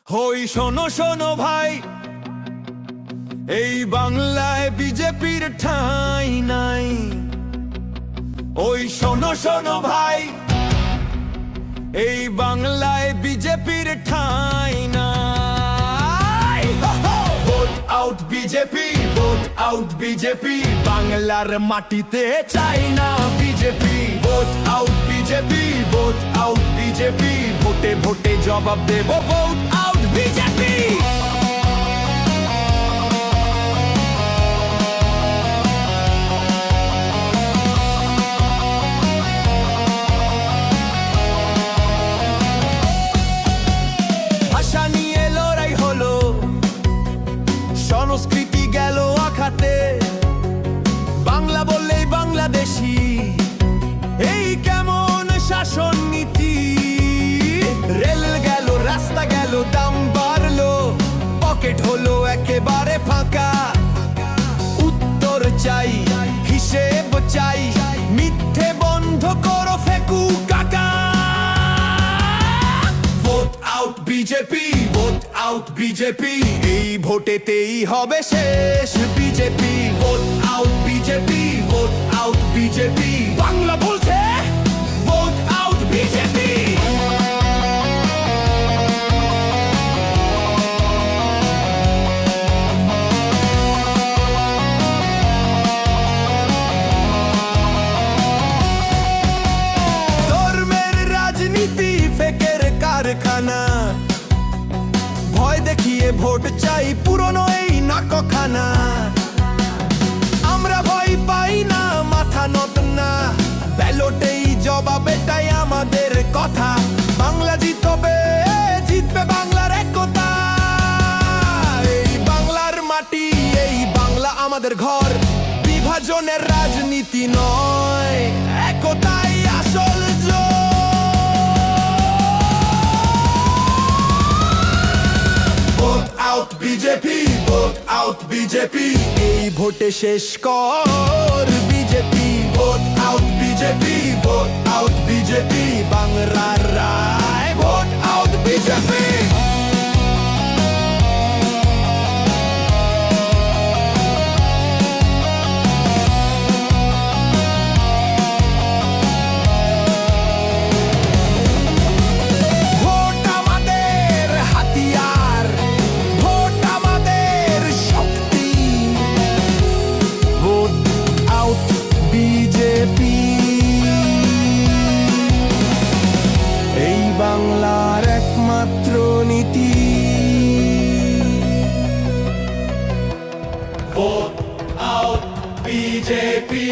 হই শোনো শোনো ভাই, এই বাংলায় বিজেপির ঠাঁই নাই। ওই শোনো শোনো ভাই, এই বাংলায় বিজেপির ঠাঁই নাই। Vote out BJP, vote out BJP, বাংলার মাটিতে চাই না BJP. Vote out BJP, vote out BJP, ভোটে ভোটে জবাব দেব ভোট আউট বিজেপি। ভাষা নিয়ে লড়াই হলো, সংস্কৃতি গেল আঘাতে, বাংলা বললেই বাংলাদেশি, এই কেমন শাসন নীতি। রেল গেল, রাস্তা গেল, দাম বাড়লো, পকেট হলো একেবারে ফাঁকা। উত্তর চাই, হিসেব চাই, মিথ্যে বন্ধ করো ফেকু কাকা। Vote out BJP, vote out BJP, এই ভোটেতেই হবে শেষ BJP. Vote out BJP, vote out BJP, Bangla বলছে ভোট আউট বিজেপি। ধর্মের রাজনীতি ফেকের কারখানা, ভয় দেখিয়ে ভোট চাই পুরনো এই নাকখানা। আমরা ভয় পাই না, মাথা নত না, ব্যালটেই জবাব এটাই আমাদের কথা। বাংলা জিতবে, জিতবে বাংলার একতা। এই বাংলার মাটি, এই বাংলা আমাদের ঘর, বিভাজনের রাজনীতি নয়, একতাই আসল জয়। Vote out BJP, vote out BJP, এই ভোটে শেষ কর BJP. Vote out BJP, vote out BJP, বাংলার রায় ভোট আউট বিজেপি। ভোট আমাদের হাতিয়ার, ভোট আমাদের শক্তি। ভোট আউট বিজেপি, এই বাংলার একমাত্র নীতি। Vote out BJP.